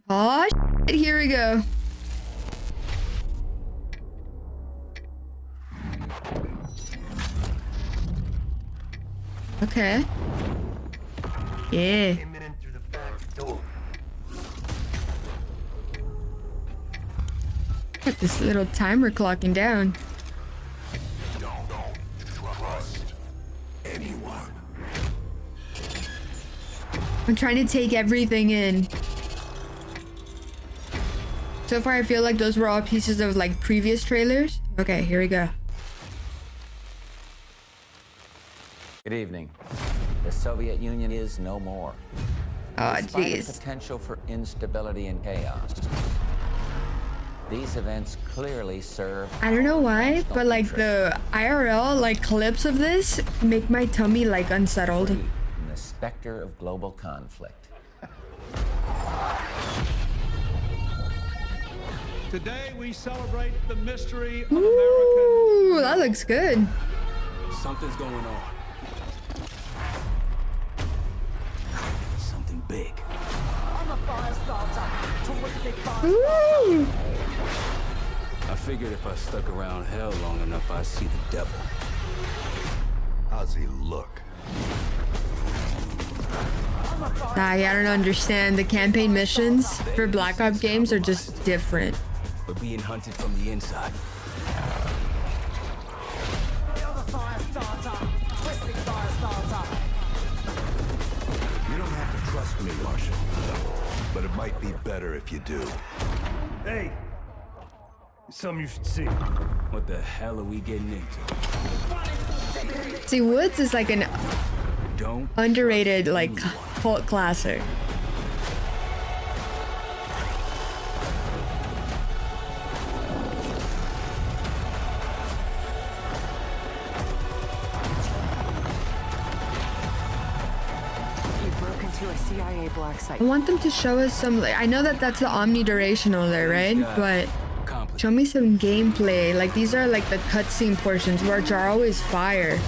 Oh, shit, here we go. Okay. Yeah. Got this little timer clocking down. Don't trust anyone. I'm trying to take everything in. So far, I feel like those were all pieces of like previous trailers. Okay, here we go. Good evening. The Soviet Union is no more. Oh, Despite the jeez. potential for instability and chaos, these events clearly serve. I don't know why, but like the IRL like clips of this make my tummy like unsettled. In the specter of global conflict. Today we celebrate the mystery of Ooh, American. that looks good. Something's going on. Something big. Ooh. I figured if I stuck around hell long enough, I'd see the devil. How's he look? I don't understand. The campaign missions for Black Ops games are just different. We're being hunted from the inside. You don't have to trust me, Marshal. But it might be better if you do. Hey, it's something you should see. What the hell are we getting into? See, Woods is like an Don't underrated like cult classic. You broke into a CIA black site. I want them to show us some. I know that that's the omnidirectional there, right? But accomplish. show me some gameplay. Like these are like the cutscene portions, which are always fire.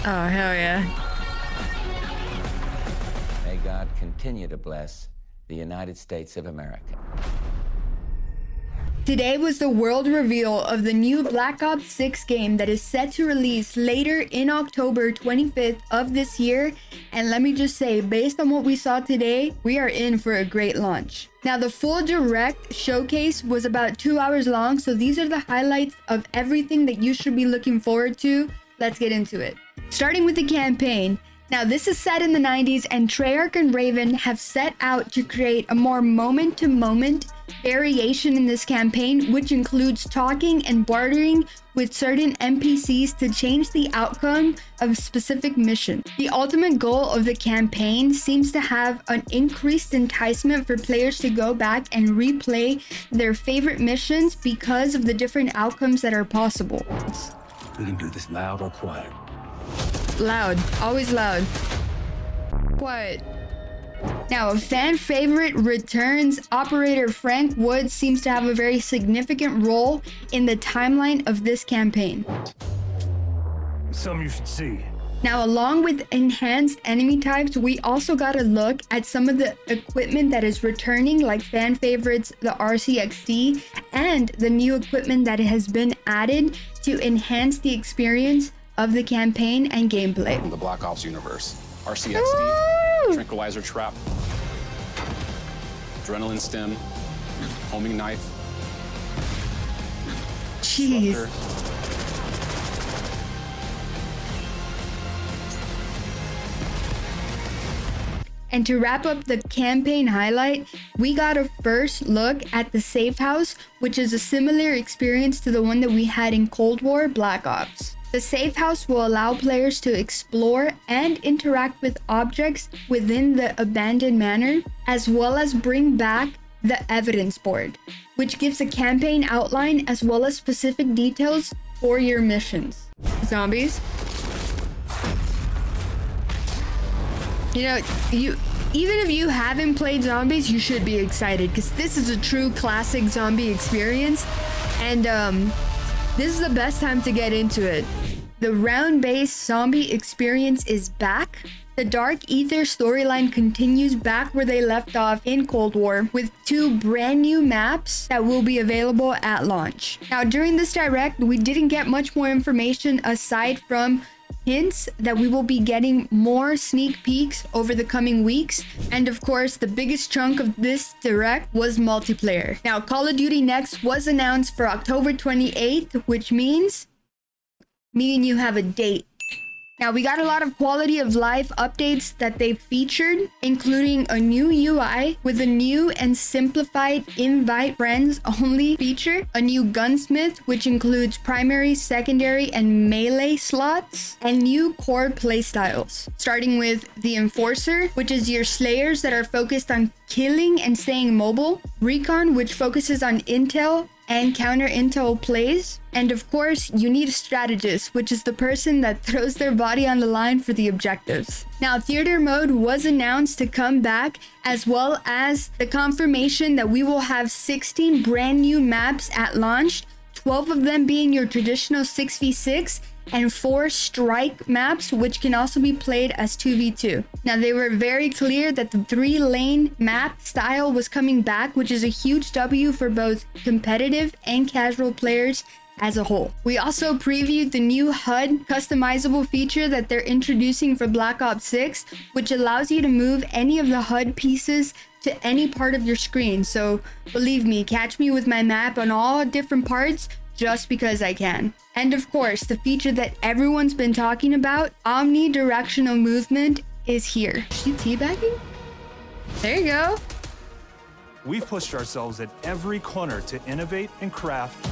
Oh, hell yeah. May God continue to bless the United States of America. Today was the world reveal of the new Black Ops 6 game that is set to release later in October 25th of this year. And let me just say, based on what we saw today, we are in for a great launch. Now, the full direct showcase was about 2 hours long, so these are the highlights of everything that you should be looking forward to. Let's get into it. Starting with the campaign. Now, this is set in the 90s, and Treyarch and Raven have set out to create a more moment-to-moment variation in this campaign, which includes talking and bartering with certain NPCs to change the outcome of specific missions. The ultimate goal of the campaign seems to have an increased enticement for players to go back and replay their favorite missions because of the different outcomes that are possible. We can do this loud or quiet. Loud, always loud. Quiet. Now, a fan favorite returns. Operator Frank Woods seems to have a very significant role in the timeline of this campaign. It's something you should see. Now, along with enhanced enemy types, we also got a look at some of the equipment that is returning, like fan favorites, the RCXD, and the new equipment that has been added to enhance the experience of the campaign and gameplay. The Black Ops universe. RCXD, Woo! tranquilizer trap, adrenaline stem, homing knife, Jeez. disruptor. And to wrap up the campaign highlight, we got a first look at the safe house, which is a similar experience to the one that we had in Cold War Black Ops. The safe house will allow players to explore and interact with objects within the abandoned manor, as well as bring back the evidence board, which gives a campaign outline as well as specific details for your missions. Zombies. You know, even if you haven't played zombies, you should be excited because this is a true classic zombie experience. And this is the best time to get into it. The round-based zombie experience is back. The Dark Ether storyline continues back where they left off in Cold War with 2 brand new maps that will be available at launch. Now, during this direct, we didn't get much more information aside from hints that we will be getting more sneak peeks over the coming weeks. And of course, the biggest chunk of this direct was multiplayer. Now, Call of Duty Next was announced for October 28th, which means me and you have a date. Now, we got a lot of quality of life updates that they featured, including a new UI with a new and simplified invite friends only feature, a new gunsmith, which includes primary, secondary, and melee slots, and new core playstyles, starting with the Enforcer, which is your slayers that are focused on killing and staying mobile, Recon, which focuses on intel and counter intel plays, and of course you need a strategist, which is the person that throws their body on the line for the objectives. Now, theater mode was announced to come back, as well as the confirmation that we will have 16 brand new maps at launch, 12 of them being your traditional 6v6 and 4 strike maps, which can also be played as 2v2. Now, they were very clear that the 3-lane map style was coming back, which is a huge W for both competitive and casual players as a whole. We also previewed the new HUD customizable feature that they're introducing for Black Ops 6, which allows you to move any of the HUD pieces to any part of your screen. So believe me, catch me with my map on all different parts just because I can. And of course, the feature that everyone's been talking about, omnidirectional movement, is here. Is she teabagging? There you go. We've pushed ourselves at every corner to innovate and craft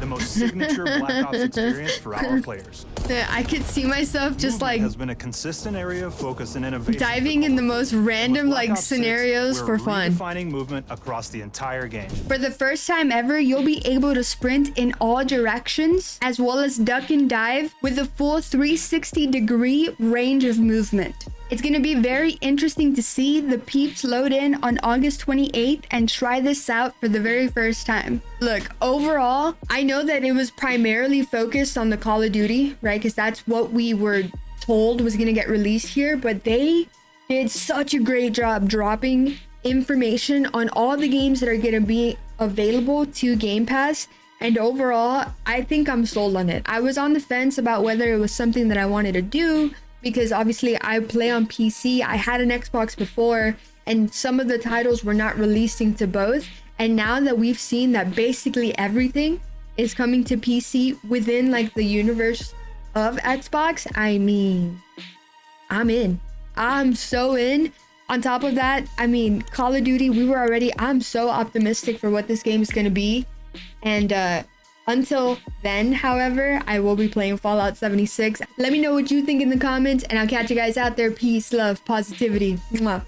the most signature Black Ops experience for our players. I could see myself just Movement like has been a consistent area of focus and innovation. diving in the most random like Ops 6, scenarios for we're fun. redefining movement across the entire game. For the first time ever, you'll be able to sprint in all directions, as well as duck and dive with a full 360-degree range of movement. It's going to be very interesting to see the peeps load in on August 28th and try this out for the very first time. Look, overall, I know that it was primarily focused on the Call of Duty, right? Because that's what we were told was going to get released here, but they did such a great job dropping information on all the games that are going to be available to Game Pass. And overall, I think I'm sold on it. I was on the fence about whether it was something that I wanted to do, because obviously I play on PC. I had an Xbox before, and some of the titles were not releasing to both. And now that we've seen that basically everything is coming to PC within like the universe of Xbox, I mean, I'm in. I'm so in. On top of that, I mean, Call of Duty, I'm so optimistic for what this game is going to be. And until then, however, I will be playing Fallout 76. Let me know what you think in the comments, and I'll catch you guys out there. Peace, love, positivity. Mwah.